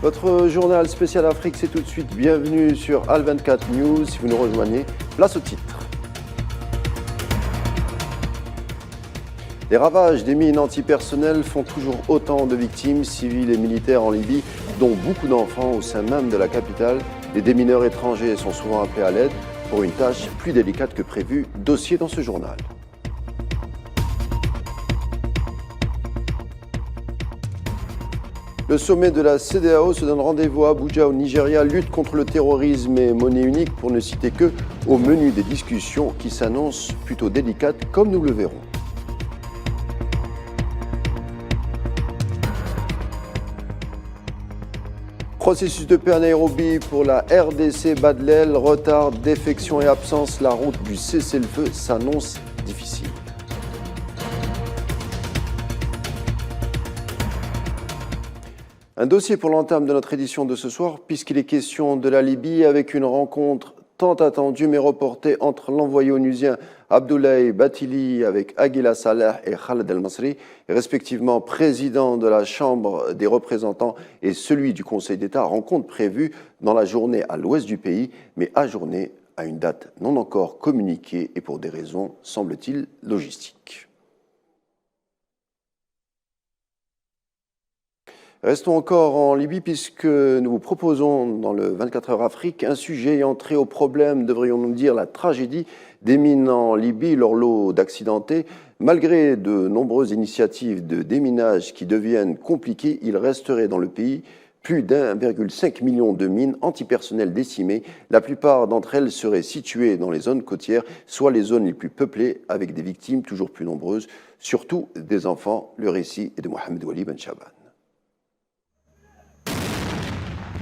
Votre journal spécial Afrique, c'est tout de suite. Bienvenue sur Al24 News. Si vous nous rejoignez, place au titre. Les ravages des mines antipersonnelles font toujours autant de victimes civiles et militaires en Libye, dont beaucoup d'enfants au sein même de la capitale. Les démineurs étrangers sont souvent appelés à l'aide pour une tâche plus délicate que prévue. Dossier dans ce journal. Le sommet de la CEDEAO se donne rendez-vous à Abuja au Nigeria. Lutte contre le terrorisme et monnaie unique, pour ne citer que, au menu des discussions qui s'annoncent plutôt délicates, comme nous le verrons. Processus de paix à Nairobi pour la RDC bat de l'aile, retard, défection et absence. La route du cessez-le-feu s'annonce difficile. Un dossier pour l'entame de notre édition de ce soir, puisqu'il est question de la Libye, avec une rencontre tant attendue mais reportée entre l'envoyé onusien Abdoulaye Bathily avec Aguila Saleh et Khaled El-Masri, respectivement président de la Chambre des représentants et celui du Conseil d'État, rencontre prévue dans la journée à l'ouest du pays, mais ajournée à une date non encore communiquée et pour des raisons, semble-t-il, logistiques. Restons encore en Libye puisque nous vous proposons dans le 24 heures Afrique un sujet ayant trait au problème, devrions-nous dire la tragédie des mines en Libye, leur lot d'accidentés. Malgré de nombreuses initiatives de déminage qui deviennent compliquées, il resterait dans le pays plus d'1,5 million de mines antipersonnelles décimées. La plupart d'entre elles seraient situées dans les zones côtières, soit les zones les plus peuplées, avec des victimes toujours plus nombreuses, surtout des enfants. Le récit est de Mohamed Wali Ben Chaban.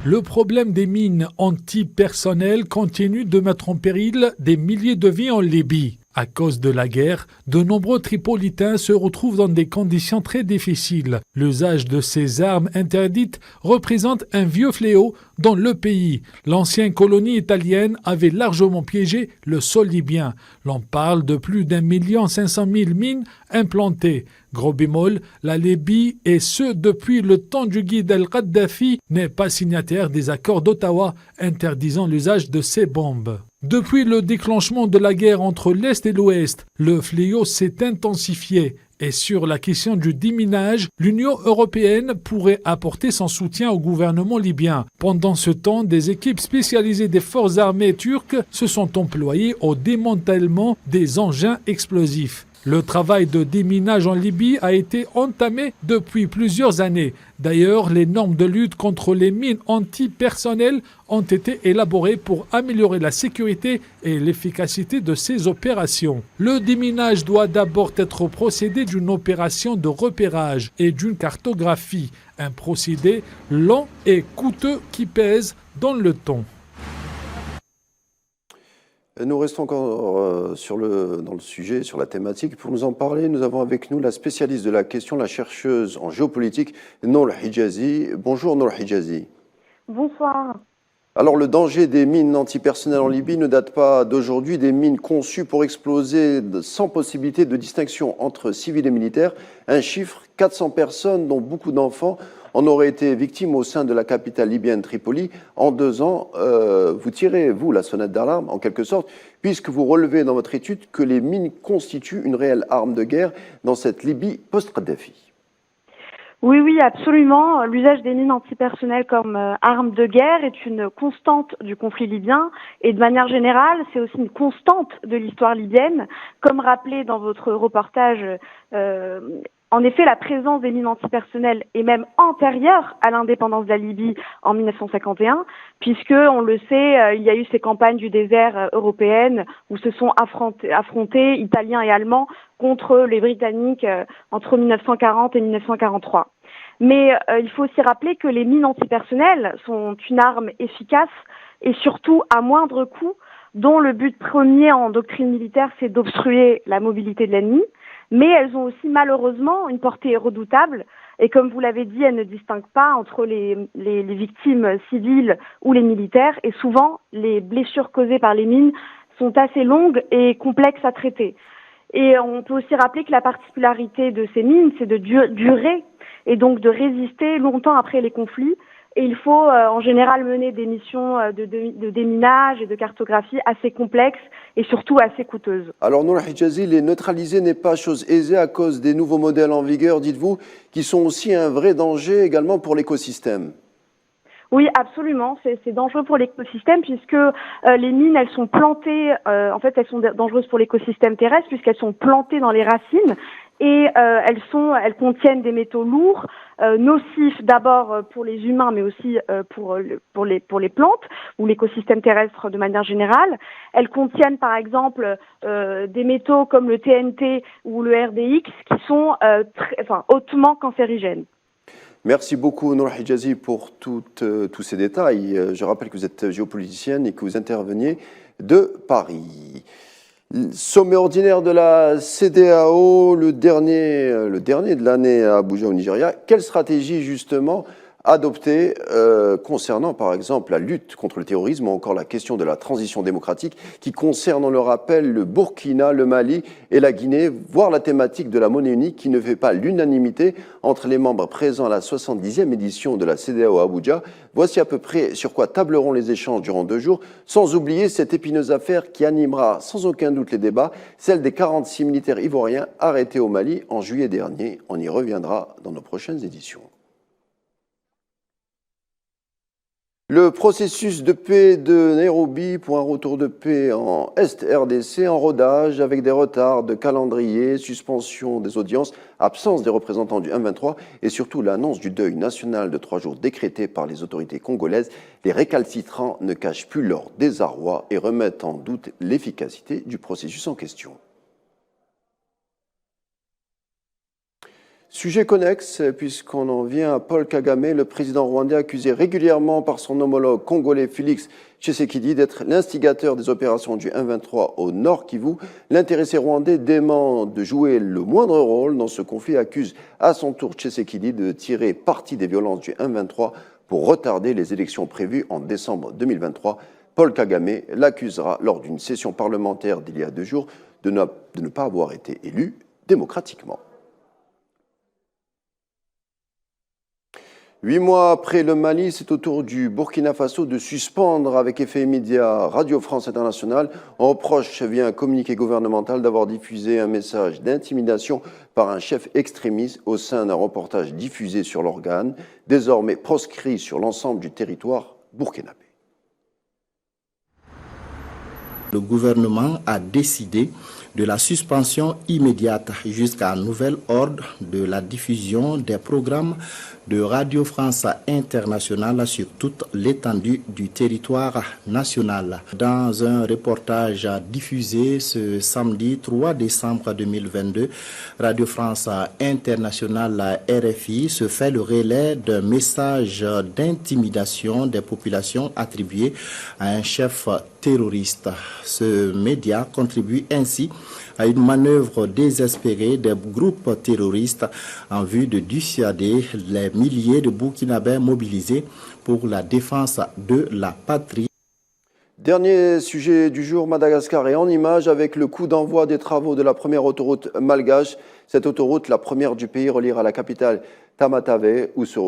Le problème des mines antipersonnelles continue de mettre en péril des milliers de vies en Libye. À cause de la guerre, de nombreux Tripolitains se retrouvent dans des conditions très difficiles. L'usage de ces armes interdites représente un vieux fléau dans le pays. L'ancienne colonie italienne avait largement piégé le sol libyen. L'on parle de plus d'1,5 million mines implantées. Gros bémol, la Libye, et ce depuis le temps du guide El-Kadhafi, n'est pas signataire des accords d'Ottawa interdisant l'usage de ces bombes. Depuis le déclenchement de la guerre entre l'Est et l'Ouest, le fléau s'est intensifié. Et sur la question du déminage, l'Union européenne pourrait apporter son soutien au gouvernement libyen. Pendant ce temps, des équipes spécialisées des forces armées turques se sont employées au démantèlement des engins explosifs. Le travail de déminage en Libye a été entamé depuis plusieurs années. D'ailleurs, les normes de lutte contre les mines antipersonnelles ont été élaborées pour améliorer la sécurité et l'efficacité de ces opérations. Le déminage doit d'abord être procédé d'une opération de repérage et d'une cartographie, un procédé lent et coûteux qui pèse dans le temps. Nous restons encore dans le sujet, sur la thématique. Pour nous en parler, nous avons avec nous la spécialiste de la question, la chercheuse en géopolitique, Nour Hijazi. Bonjour Nour Hijazi. Bonsoir. Alors le danger des mines antipersonnelles en Libye ne date pas d'aujourd'hui, des mines conçues pour exploser sans possibilité de distinction entre civils et militaires. Un chiffre, 400 personnes, dont beaucoup d'enfants, en auraient été victimes au sein de la capitale libyenne Tripoli. En 2 ans, vous tirez, vous, la sonnette d'alarme, en quelque sorte, puisque vous relevez dans votre étude que les mines constituent une réelle arme de guerre dans cette Libye post-Kadhafi. Oui, absolument. L'usage des mines antipersonnelles comme arme de guerre est une constante du conflit libyen et de manière générale, c'est aussi une constante de l'histoire libyenne. Comme rappelé dans votre reportage, en effet, la présence des mines antipersonnelles est même antérieure à l'indépendance de la Libye en 1951, puisque, on le sait, il y a eu ces campagnes du désert européennes où se sont affrontés Italiens et Allemands contre les Britanniques entre 1940 et 1943. Mais il faut aussi rappeler que les mines antipersonnelles sont une arme efficace et surtout à moindre coût, dont le but premier en doctrine militaire, c'est d'obstruer la mobilité de l'ennemi. Mais elles ont aussi malheureusement une portée redoutable et comme vous l'avez dit, elles ne distinguent pas entre les victimes civiles ou les militaires et souvent les blessures causées par les mines sont assez longues et complexes à traiter. Et on peut aussi rappeler que la particularité de ces mines, c'est de durer et donc de résister longtemps après les conflits et il faut en général mener des missions de déminage et de cartographie assez complexes et surtout assez coûteuses. Alors Noura Hijazi, les neutraliser n'est pas chose aisée à cause des nouveaux modèles en vigueur, dites-vous, qui sont aussi un vrai danger également pour l'écosystème. Oui, absolument. C'est dangereux pour l'écosystème puisque les mines, elles sont plantées. En fait, elles sont dangereuses pour l'écosystème terrestre puisqu'elles sont plantées dans les racines et elles contiennent des métaux lourds, nocifs d'abord pour les humains, mais aussi pour les plantes ou l'écosystème terrestre de manière générale. Elles contiennent par exemple des métaux comme le TNT ou le RDX qui sont hautement cancérigènes. Merci beaucoup Noura Hijazi pour tous ces détails. Je rappelle que vous êtes géopoliticienne et que vous interveniez de Paris. Sommet ordinaire de la CEDEAO, le dernier de l'année à Abuja au Nigeria. Quelle stratégie justement adopter concernant par exemple la lutte contre le terrorisme ou encore la question de la transition démocratique qui concerne, on le rappelle, le Burkina, le Mali et la Guinée, voire la thématique de la monnaie unique qui ne fait pas l'unanimité entre les membres présents à la 70e édition de la CEDEAO à Abuja. Voici à peu près sur quoi tableront les échanges durant 2 jours, sans oublier cette épineuse affaire qui animera sans aucun doute les débats, celle des 46 militaires ivoiriens arrêtés au Mali en juillet dernier. On y reviendra dans nos prochaines éditions. Le processus de paix de Nairobi pour un retour de paix en Est-RDC en rodage avec des retards de calendrier, suspension des audiences, absence des représentants du M23 et surtout l'annonce du deuil national de 3 jours décrété par les autorités congolaises. Les récalcitrants ne cachent plus leur désarroi et remettent en doute l'efficacité du processus en question. Sujet connexe, puisqu'on en vient à Paul Kagame, le président rwandais accusé régulièrement par son homologue congolais Félix Tshisekedi d'être l'instigateur des opérations du M23 au Nord Kivu. L'intéressé rwandais dément de jouer le moindre rôle dans ce conflit et accuse à son tour Tshisekedi de tirer parti des violences du M23 pour retarder les élections prévues en décembre 2023. Paul Kagame l'accusera lors d'une session parlementaire d'il y a 2 jours de ne pas avoir été élu démocratiquement. 8 mois après le Mali, c'est au tour du Burkina Faso de suspendre avec effet immédiat Radio France Internationale. On reproche via un communiqué gouvernemental d'avoir diffusé un message d'intimidation par un chef extrémiste au sein d'un reportage diffusé sur l'organe, désormais proscrit sur l'ensemble du territoire burkinabé. Le gouvernement a décidé de la suspension immédiate jusqu'à nouvel ordre de la diffusion des programmes de Radio France Internationale sur toute l'étendue du territoire national. Dans un reportage diffusé ce samedi 3 décembre 2022, Radio France Internationale RFI se fait le relais d'un message d'intimidation des populations attribué à un chef terroriste. Ce média contribue ainsi à une manœuvre désespérée des groupes terroristes en vue de dissuader les milliers de Burkinabés mobilisés pour la défense de la patrie. Dernier sujet du jour, Madagascar est en image avec le coup d'envoi des travaux de la première autoroute malgache. Cette autoroute, la première du pays, reliera la capitale Tamatave, où se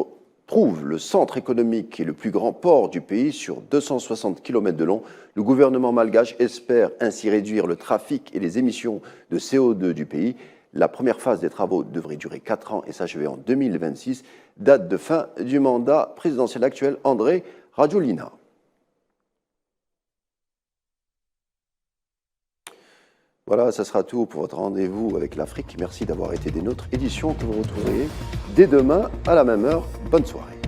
trouve le centre économique et le plus grand port du pays sur 260 km de long. Le gouvernement malgache espère ainsi réduire le trafic et les émissions de CO2 du pays. La première phase des travaux devrait durer 4 ans et s'achever en 2026, date de fin du mandat présidentiel actuel André Rajoelina. Voilà, ça sera tout pour votre rendez-vous avec l'Afrique. Merci d'avoir été des nôtres. Édition que vous retrouverez dès demain à la même heure. Bonne soirée.